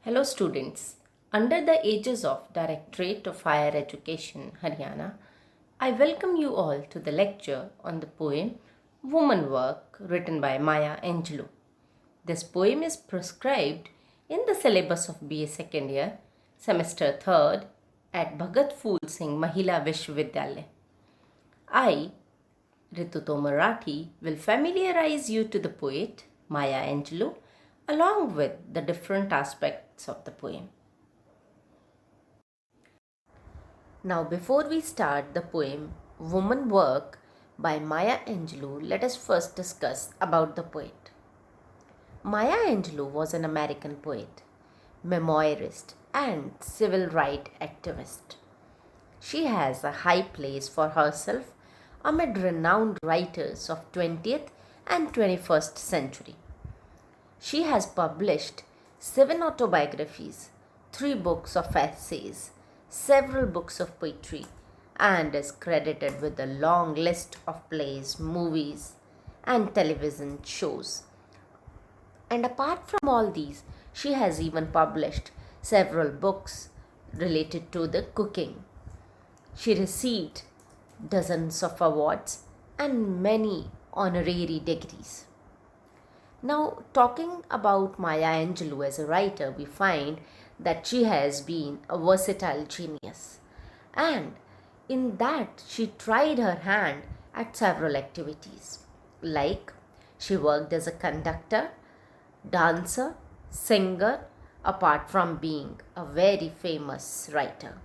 Hello students. Under the aegis of Directorate of Higher Education, Haryana, I welcome you all to the lecture on the poem Woman Work written by Maya Angelou. This poem is prescribed in the syllabus of BA second year, semester 3rd at Bhagat Phool Singh Mahila Vishwavidyalaya. I, Ritu Marathi, will familiarize you to the poet Maya Angelou along with the different aspects of the poem. Now, before we start the poem Woman Work by Maya Angelou, let us first discuss about the poet. Maya Angelou was an American poet, memoirist, and civil rights activist. She has a high place for herself amid renowned writers of 20th and 21st century. She has published 7 autobiographies, 3 books of essays, several books of poetry, and is credited with a long list of plays, movies, and television shows. And apart from all these, she has even published several books related to the cooking. She received dozens of awards and many honorary degrees. Now, talking about Maya Angelou as a writer, we find that she has been a versatile genius, and in that she tried her hand at several activities. Like, she worked as a conductor, dancer, singer, apart from being a very famous writer.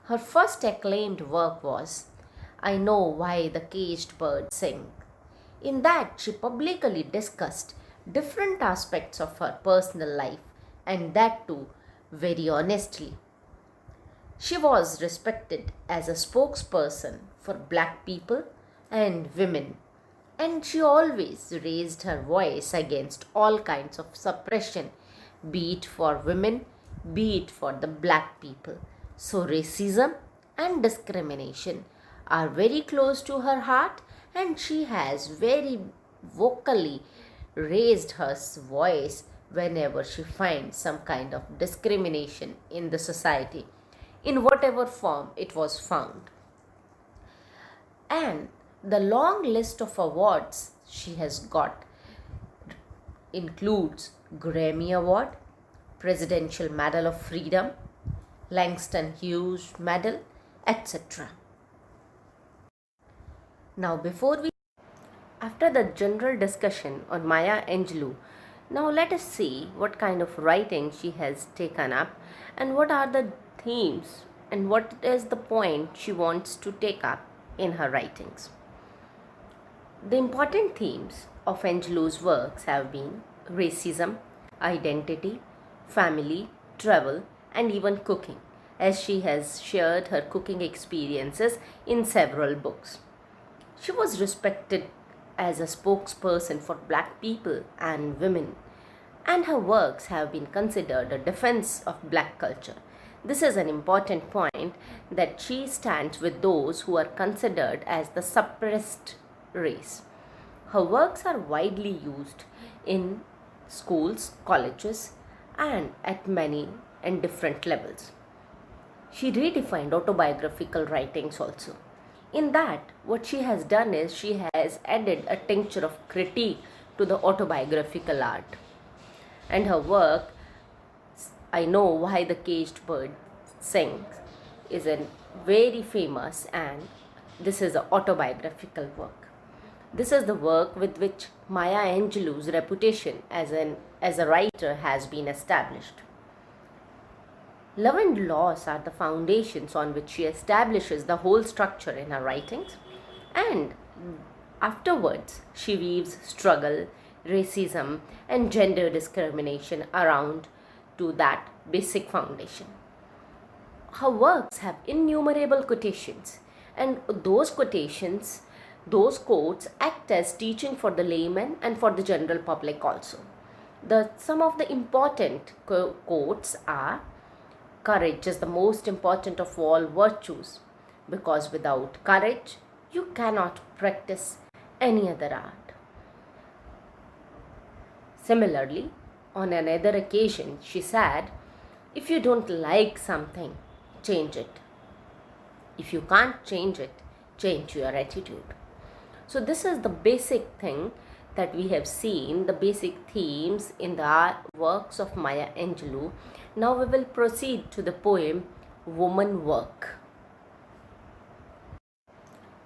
Her first acclaimed work was I Know Why the Caged Bird Sing. In that, she publicly discussed different aspects of her personal life, and that too very honestly. She was respected as a spokesperson for black people and women, and she always raised her voice against all kinds of suppression, be it for women, be it for the black people. So, racism and discrimination are very close to her heart, and she has very vocally raised her voice whenever she finds some kind of discrimination in the society, in whatever form it was found. And the long list of awards she has got includes Grammy Award, Presidential Medal of Freedom, Langston Hughes Medal, etc. Now, after the general discussion on Maya Angelou, now let us see what kind of writing she has taken up and what are the themes and what is the point she wants to take up in her writings. The important themes of Angelou's works have been racism, identity, family, travel, and even cooking, as she has shared her cooking experiences in several books. She was respected as a spokesperson for black people and women, and her works have been considered a defense of black culture. This is an important point that she stands with those who are considered as the suppressed race. Her works are widely used in schools, colleges, and at many and different levels. She redefined autobiographical writings also. In that, what she has done is she has added a tincture of critique to the autobiographical art. And her work, I Know Why the Caged Bird Sings, is a very famous, and this is an autobiographical work. This is the work with which Maya Angelou's reputation as a writer has been established. Love and loss are the foundations on which she establishes the whole structure in her writings, and afterwards she weaves struggle, racism, and gender discrimination around to that basic foundation. Her works have innumerable quotations, and those quotations, those quotes act as teaching for the layman and for the general public also. Some of the important quotes are courage is the most important of all virtues, because without courage, you cannot practice any other art. Similarly, on another occasion, she said, If you don't like something, change it. If you can't change it, change your attitude. So, this is the basic thing that we have seen, the basic themes in the works of Maya Angelou. Now, we will proceed to the poem Woman Work.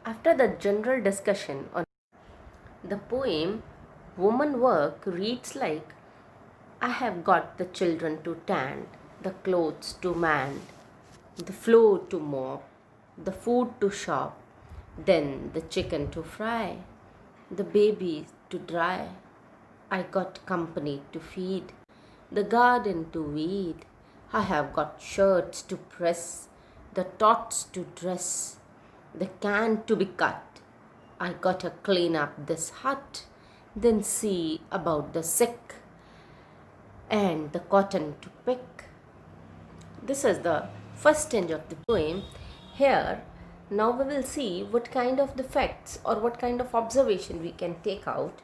After the general discussion on the poem, Woman Work reads like, I have got the children to tend, the clothes to mend, the floor to mop, the food to shop, then the chicken to fry, the baby to dry. I got company to feed, the garden to weed. I have got shirts to press, the tots to dress, the can to be cut. I gotta clean up this hut, then see about the sick, and the cotton to pick. This is the first stanza of the poem. Here, now we will see what kind of the facts or what kind of observation we can take out.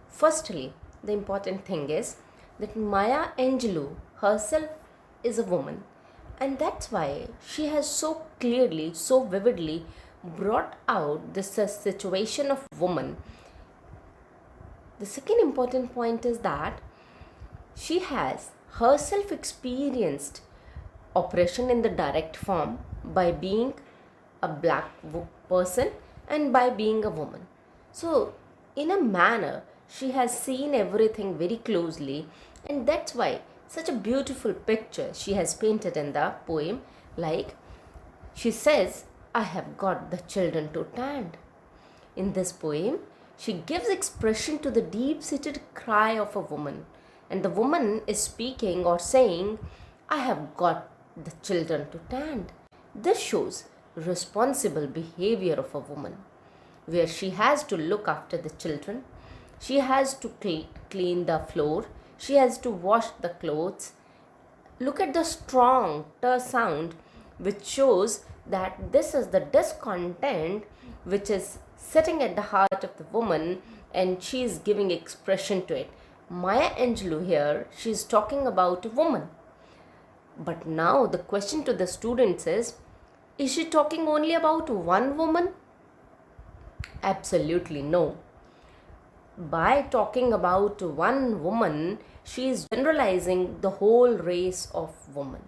Firstly, the important thing is that Maya Angelou herself is a woman, and that's why she has so clearly, so vividly brought out this situation of woman. The second important point is that she has herself experienced oppression in the direct form by being a black person and by being a woman. So, in a manner, she has seen everything very closely, and that's why such a beautiful picture she has painted in the poem. Like she says, I have got the children to tend. In this poem, she gives expression to the deep seated cry of a woman, and the woman is speaking or saying, I have got the children to tend. This shows responsible behavior of a woman, where she has to look after the children, she has to clean the floor, she has to wash the clothes. Look at the strong t sound, which shows that this is the discontent which is sitting at the heart of the woman, and she is giving expression to it. Maya Angelou here, she is talking about a woman. But now the question to the students is she talking only about one woman? Absolutely no. By talking about one woman, she is generalizing the whole race of women.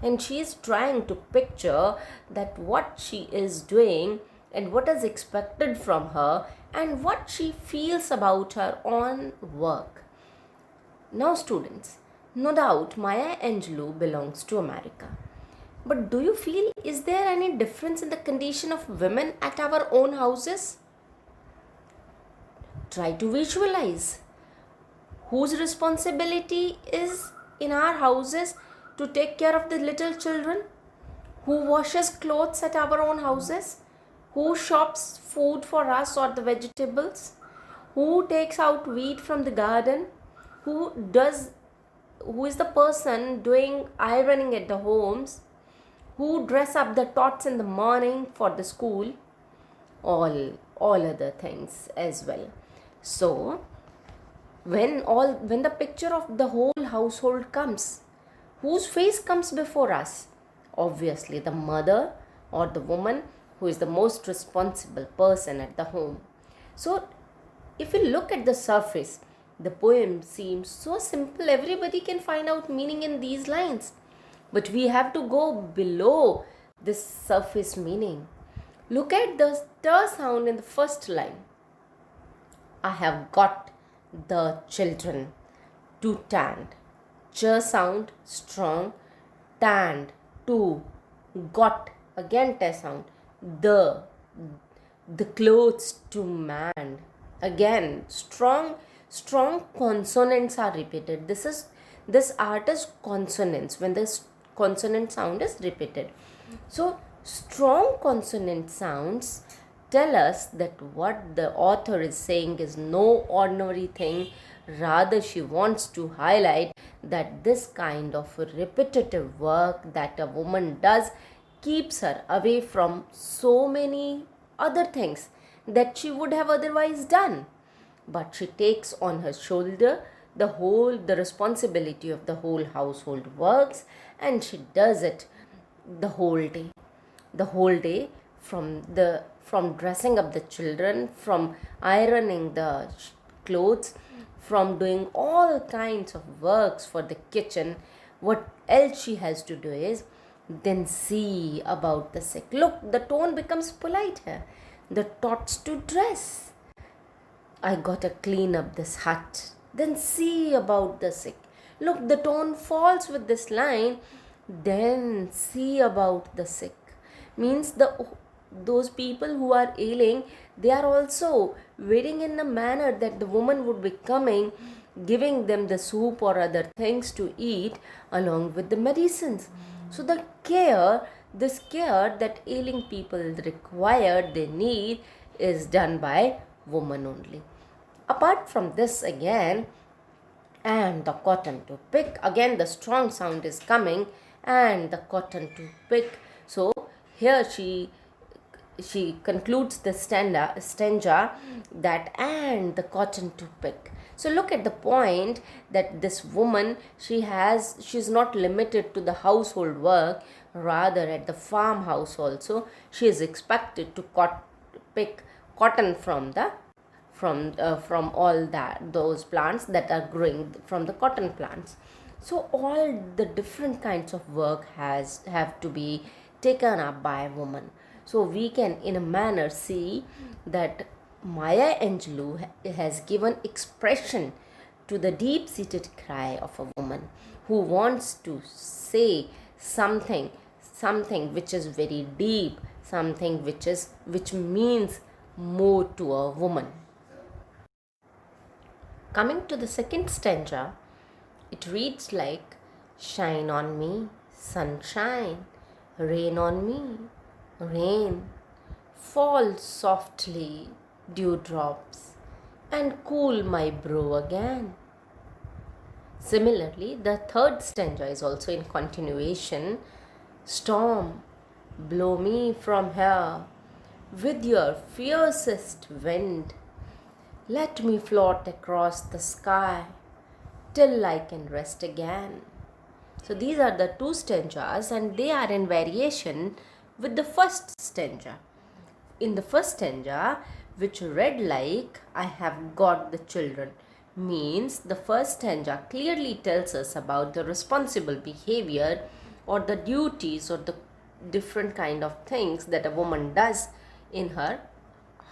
And she is trying to picture that what she is doing and what is expected from her and what she feels about her own work. Now, students, no doubt Maya Angelou belongs to America. But do you feel, is there any difference in the condition of women at our own houses? Try to visualize. Whose responsibility is in our houses to take care of the little children? Who washes clothes at our own houses? Who shops food for us or the vegetables? Who takes out weed from the garden? Who is the person doing ironing at the homes? Who dress up the tots in the morning for the school? All other things as well. So when the picture of the whole household comes, whose face comes before us? Obviously the mother or the woman who is the most responsible person at the home. So if we look at the surface, the poem seems so simple, everybody can find out meaning in these lines. But we have to go below this surface meaning. Look at the st sound in the first line. I have got the children to tend. Ch sound strong, tend, to, got, again t sound, the clothes to mend. Again, strong consonants are repeated. This art is consonants when this consonant sound is repeated. So strong consonant sounds tell us that what the author is saying is no ordinary thing. Rather, she wants to highlight that this kind of repetitive work that a woman does keeps her away from so many other things that she would have otherwise done. But she takes on her shoulder the responsibility of the whole household works, and she does it the whole day. The whole day, from dressing up the children, from ironing the clothes, from doing all kinds of works for the kitchen. What else she has to do is then see about the sick. Look, the tone becomes polite here. The thoughts to dress. I gotta clean up this hut. Then see about the sick. Look, the tone falls with this line. Then see about the sick. Means those people who are ailing, they are also waiting in a manner that the woman would be coming, giving them the soup or other things to eat along with the medicines. So this care that ailing people require, they need, is done by woman only. Apart from this, again, and the cotton to pick, again the strong sound is coming, and the cotton to pick. So here she concludes the stanza that and the cotton to pick. So look at the point that this woman, she's not limited to the household work, rather at the farmhouse also she is expected to pick cotton from all those plants that are growing from the cotton plants. So all the different kinds of work have to be taken up by a woman. So we can in a manner see that Maya Angelou has given expression to the deep-seated cry of a woman who wants to say something which is very deep, something which means more to a woman. Coming to the second stanza, it reads like, shine on me, sunshine, rain on me, rain, fall softly, dewdrops, and cool my brow again. Similarly, the third stanza is also in continuation. Storm, blow me from here with your fiercest wind. Let me float across the sky till I can rest again. So these are the two stanzas, and they are in variation with the first stanza. In the first stanza, which read like I have got the children, means the first stanza clearly tells us about the responsible behavior or the duties or the different kind of things that a woman does in her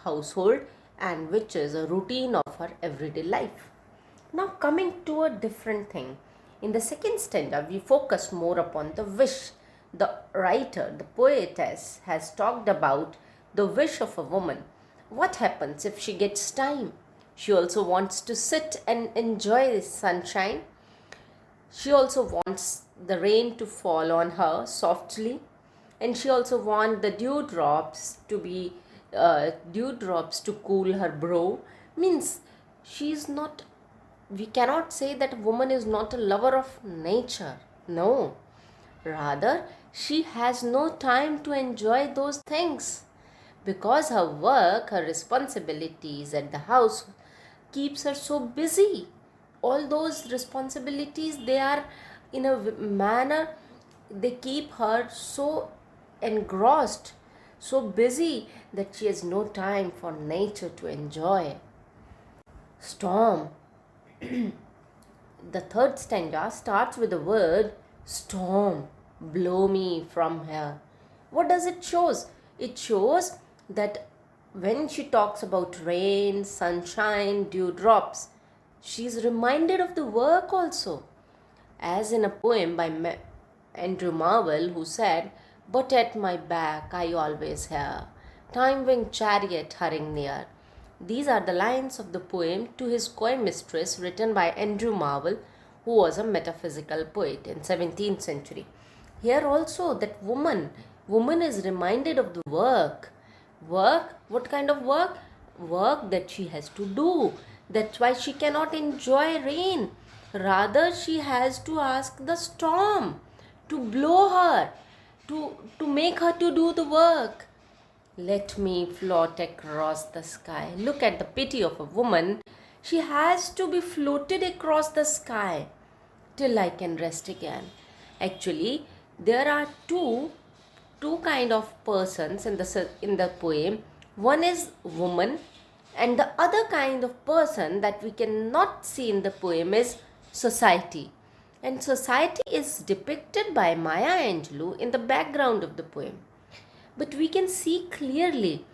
household, and which is a routine of her everyday life. Now coming to a different thing. In the second stanza, we focus more upon the wish. The writer, the poetess, has talked about the wish of a woman. What happens if she gets time? She also wants to sit and enjoy the sunshine. She also wants the rain to fall on her softly. And she also wants the dewdrops to cool her brow. Means we cannot say that a woman is not a lover of nature. No. Rather, she has no time to enjoy those things because her work, her responsibilities at the house keeps her so busy. All those responsibilities, they are in a manner, they keep her so engrossed, so busy that she has no time for nature to enjoy. Storm. The third stanza starts with the word storm, blow me from here. What does it shows? It shows that when she talks about rain, sunshine, dewdrops, she is reminded of the work also. As in a poem by Andrew Marvell, who said, but at my back I always hear time-winged chariot hurrying near. These are the lines of the poem To His Coy Mistress, written by Andrew Marvell, who was a metaphysical poet in 17th century. Here also that woman is reminded of the work. Work? What kind of work? Work that she has to do. That's why she cannot enjoy rain. Rather, she has to ask the storm to blow her, to make her to do the work. Let me float across the sky. Look at the pity of a woman. She has to be floated across the sky till I can rest again. Actually, there are two kind of persons in the poem. One is woman, and the other kind of person that we cannot see in the poem is society. And society is depicted by Maya Angelou in the background of the poem. But we can see clearly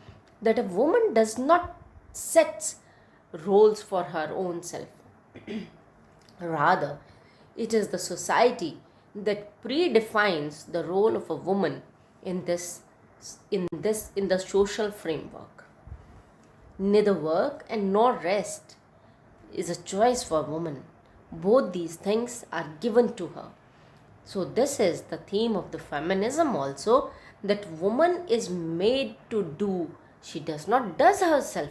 that a woman does not set roles for her own self. Rather, it is the society that predefines the role of a woman in the social framework. Neither work and nor rest is a choice for woman. Both these things are given to her. So this is the theme of the feminism also, that woman is made to do. She does not does herself.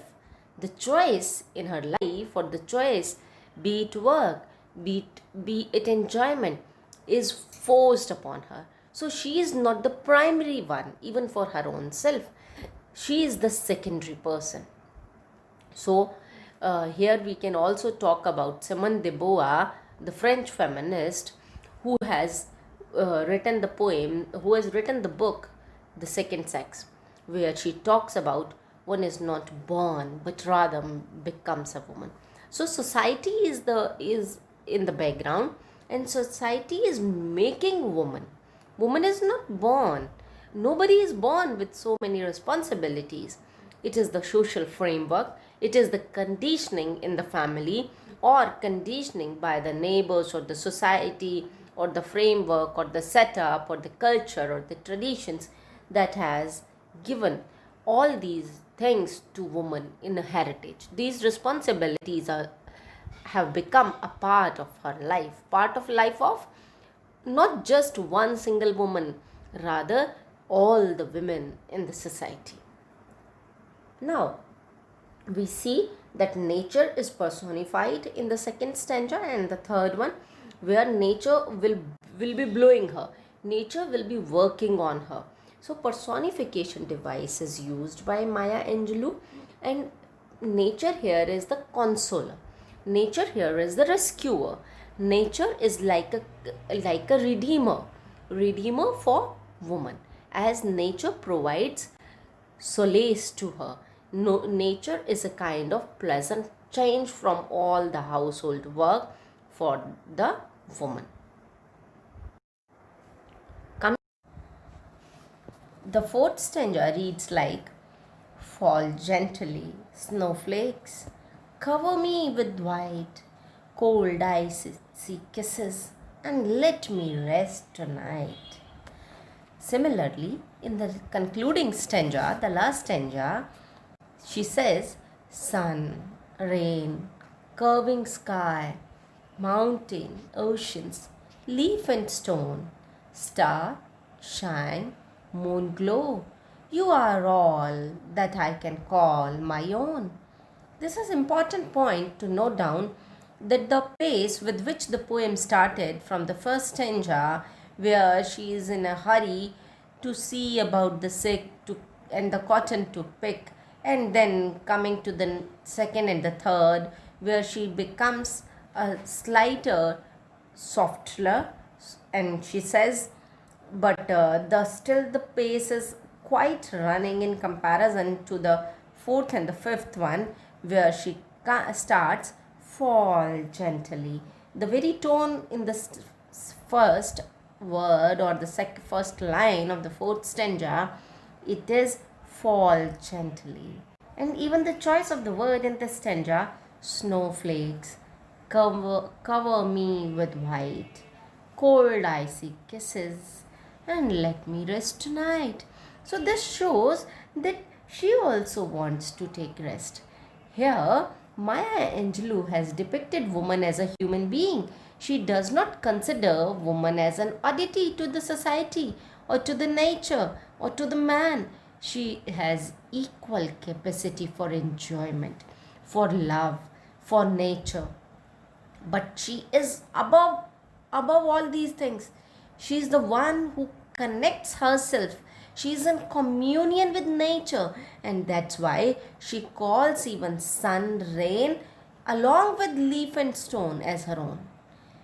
The choice in her life, or the choice, be it work, be it enjoyment, is forced upon her. So she is not the primary one, even for her own self. She is the secondary person. So here we can also talk about Simone de Beauvoir, the French feminist, who has written the book The Second Sex, where she talks about one is not born but rather becomes a woman. So society is in the background, and society is making woman. Woman is not born. Nobody is born with so many responsibilities. It is the social framework, it is the conditioning in the family, or conditioning by the neighbors or the society or the framework or the setup or the culture or the traditions that has given all these things to woman in a heritage. These responsibilities have become a part of her life, part of life of not just one single woman, rather all the women in the society. Now, we see that nature is personified in the second stanza, and the third one, where nature will be blowing her, nature will be working on her. So personification device is used by Maya Angelou, and nature here is the consoler, nature here is the rescuer, nature is like a redeemer for woman, as nature provides solace to her. No, nature is a kind of pleasant change from all the household work for the woman. The fourth stanza reads like, fall gently, snowflakes, cover me with white, cold icy kisses, and let me rest tonight. Similarly, in the concluding stanza, the last stanza, she says, sun, rain, curving sky, mountain, oceans, leaf and stone, star, shine, moon glow. You are all that I can call my own. This is an important point to note down, that the pace with which the poem started from the first stanza, where she is in a hurry to see about the sick and the cotton to pick, and then coming to the second and the third, where she becomes a slighter, softer, and she says, but the pace is quite running in comparison to the fourth and the fifth one, where she starts, fall gently. The very tone in the first word, or the first line of the fourth stanza, it is fall gently. And even the choice of the word in this stanza, snowflakes, cover me with white, cold icy kisses, and let me rest tonight. So this shows that she also wants to take rest. Here, Maya Angelou has depicted woman as a human being. She does not consider woman as an oddity to the society or to the nature or to the man. She has equal capacity for enjoyment, for love, for nature. But she is above all these things. She is the one who connects herself. She is in communion with nature, and that's why she calls even sun, rain, along with leaf and stone as her own.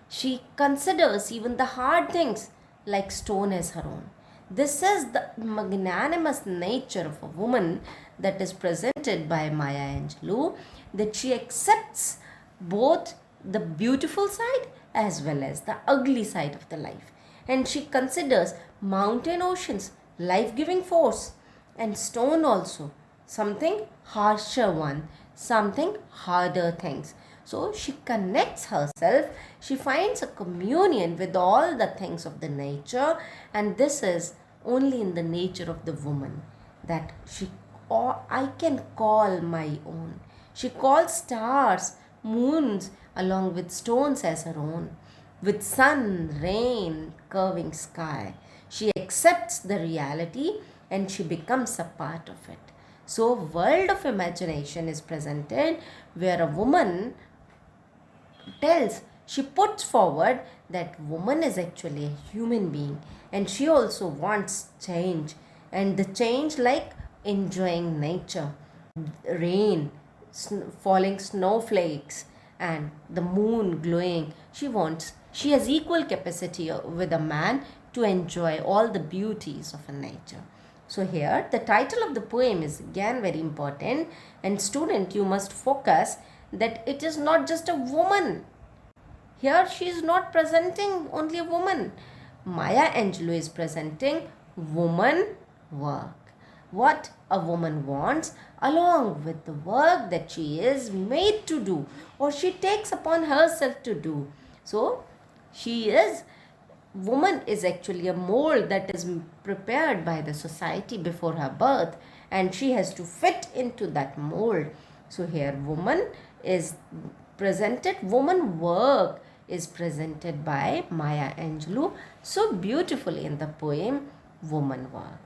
She considers even the hard things like stone as her own. This is the magnanimous nature of a woman that is presented by Maya Angelou, that she accepts both the beautiful side as well as the ugly side of the life. And she considers mountain oceans life-giving force and stone also something harsher one, something harder things. So she connects herself, she finds a communion with all the things of the nature, and this is only in the nature of the woman that I can call my own. She calls stars, moons along with stones as her own, with sun, rain, curving sky. She accepts the reality and she becomes a part of it. So world of imagination is presented where a woman she puts forward that woman is actually a human being and she also wants change, and the change like enjoying nature, rain, falling snowflakes and the moon glowing. She has equal capacity with a man to enjoy all the beauties of a nature. So here the title of the poem is again very important, and student, you must focus that it is not just a woman. Here she is not presenting only a woman. Maya Angelou is presenting woman work. What a woman wants along with the work that she is made to do or she takes upon herself to do. So woman is actually a mold that is prepared by the society before her birth, and she has to fit into that mold. So here woman work is presented by Maya Angelou so beautifully in the poem Woman Work.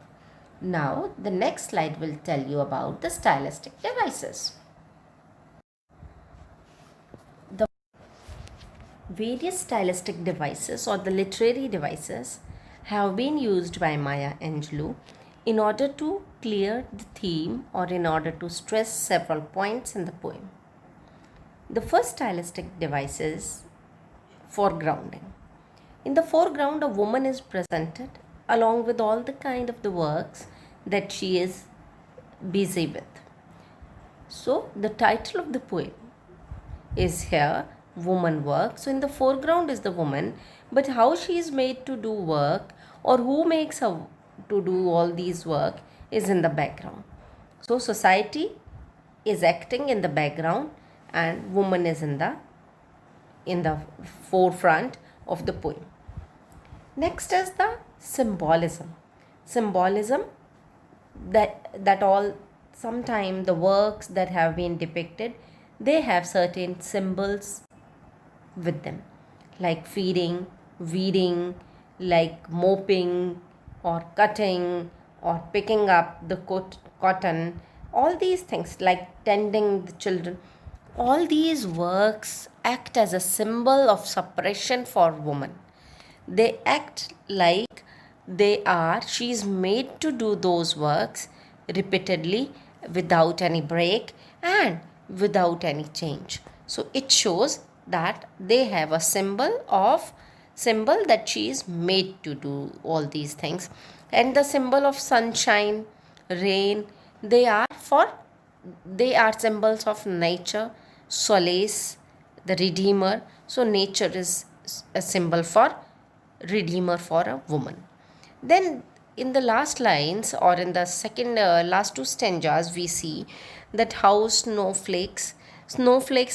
Now the next slide will tell you about the stylistic devices. The various stylistic devices or the literary devices have been used by Maya Angelou in order to clear the theme or in order to stress several points in the poem. The first stylistic device is foregrounding. In the foreground, a woman is presented along with all the kind of the works that she is busy with. So the title of the poem is here Woman Work. So in the foreground is the woman, but how she is made to do work or who makes her to do all these work is in the background. So society is acting in the background and woman is in the forefront of the poem. Next is the symbolism. Symbolism that all sometime the works that have been depicted, they have certain symbols with them, like feeding, weeding, like moping or cutting or picking up the cotton, all these things like tending the children. All these works act as a symbol of suppression for woman. They act like she is made to do those works repeatedly without any break and without any change. So it shows that they have a symbol that she is made to do all these things. And the symbol of sunshine, rain, they are symbols of nature, solace, the redeemer. So nature is a symbol for redeemer for a woman. Then in the last lines or in the second last two stanzas, we see that how snowflakes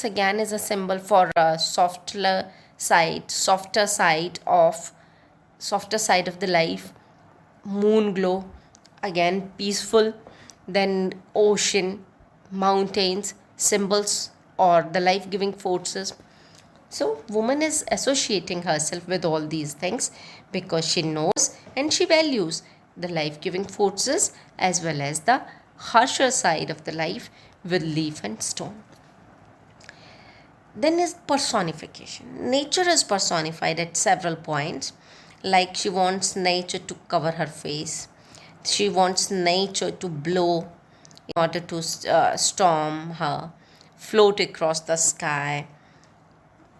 again is a symbol for a softer side of the life. Moon glow, again peaceful. Then ocean, mountains, symbols or the life-giving forces. So woman is associating herself with all these things because she knows and she values the life-giving forces as well as the harsher side of the life with leaf and stone. Then is personification. Nature is personified at several points, like she wants nature to cover her face. She wants nature to blow in order to storm her float across the sky.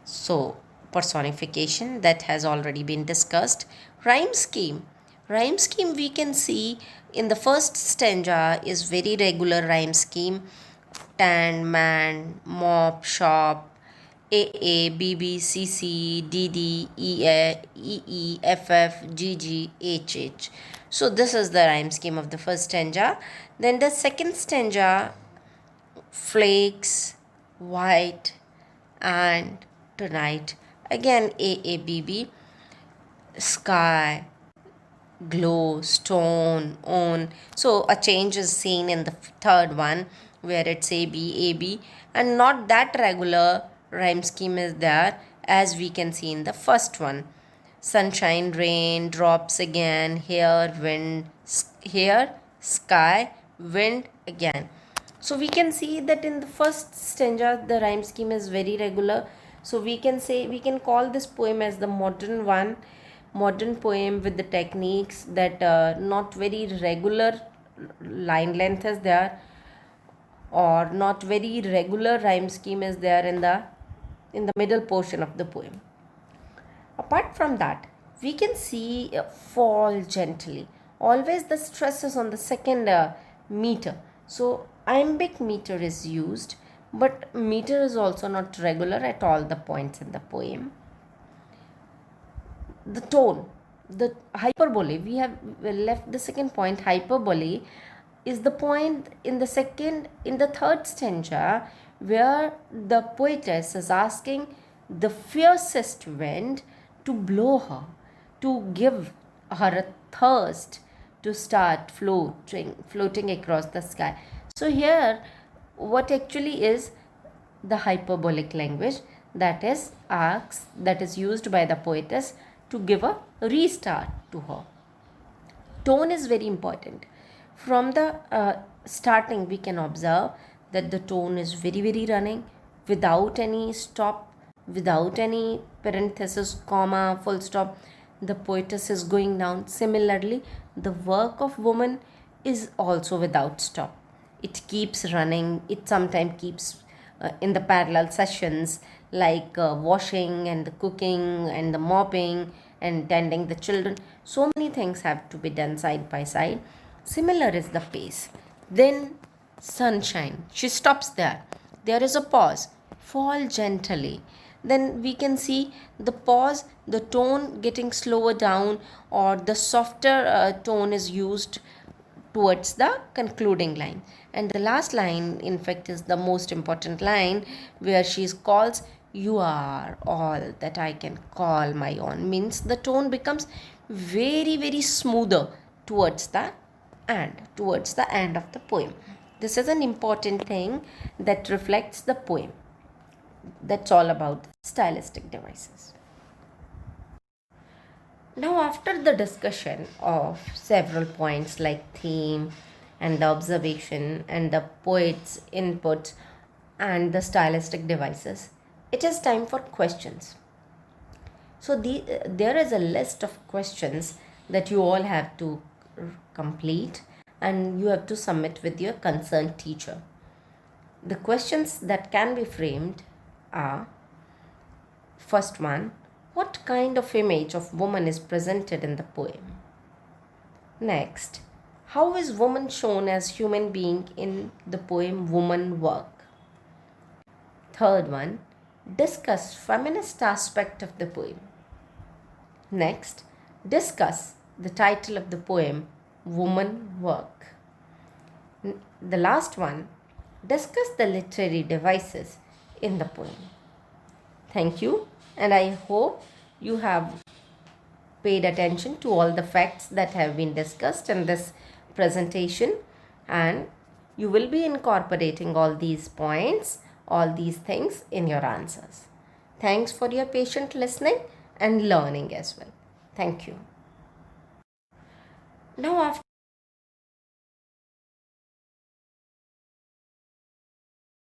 So, personification that has already been discussed. Rhyme scheme. Rhyme scheme we can see in the first stanza is very regular rhyme scheme. Tan, man, mop, shop, AA, BB, CC, DD, EA, EE, FF, GG, HH. So this is the rhyme scheme of the first stanza. Then the second stanza, flakes, white, and tonight. Again AABB, sky, glow, stone, on. So a change is seen in the third one where it's AB, and not that regular rhyme scheme is there as we can see in the first one. Sunshine, rain, drops again, here, wind, here, sky, wind again. So we can see that in the first stanza the rhyme scheme is very regular. So we can call this poem as the modern poem with the techniques that not very regular line length is there, or not very regular rhyme scheme is there in the middle portion of the poem. Apart from that, we can see fall gently. Always the stress is on the second meter. So iambic meter is used, but meter is also not regular at all the points in the poem. The tone, the hyperbole, we have left the second point. Hyperbole is the point in the third stanza where the poetess is asking the fiercest wind to blow her, to give her a thirst to start floating across the sky. So here what actually is the hyperbolic language that is used by the poetess to give a restart to her. Tone is very important. From the starting we can observe that the tone is very running, without any stop, without any parenthesis, comma, full stop. The poetess is going down. Similarly, the work of woman is also without stop. It keeps running. It sometimes keeps in the parallel sessions, like washing and the cooking and the mopping and tending the children. So many things have to be done side by side. Similar is the pace. Then sunshine. She stops there. There is a pause. Fall gently. Then we can see the pause, the tone getting slower down, or the softer tone is used towards the concluding line. And the last line, in fact, is the most important line where she calls, "You are all that I can call my own." Means the tone becomes very smoother towards the end of the poem. This is an important thing that reflects the poem. That's all about stylistic devices. Now, after the discussion of several points like theme and the observation and the poet's inputs and the stylistic devices, it is time for questions. So there is a list of questions that you all have to complete and you have to submit with your concerned teacher. The questions that can be framed are: first one, what kind of image of woman is presented in the poem? Next, how is woman shown as human being in the poem Woman Work? Third one, discuss feminist aspect of the poem. Next, discuss the title of the poem Woman Work. The last one, discuss the literary devices in the poem. Thank you, and I hope you have paid attention to all the facts that have been discussed in this presentation, and you will be incorporating all these points, all these things in your answers. Thanks for your patient listening and learning as well. Thank you. Now, after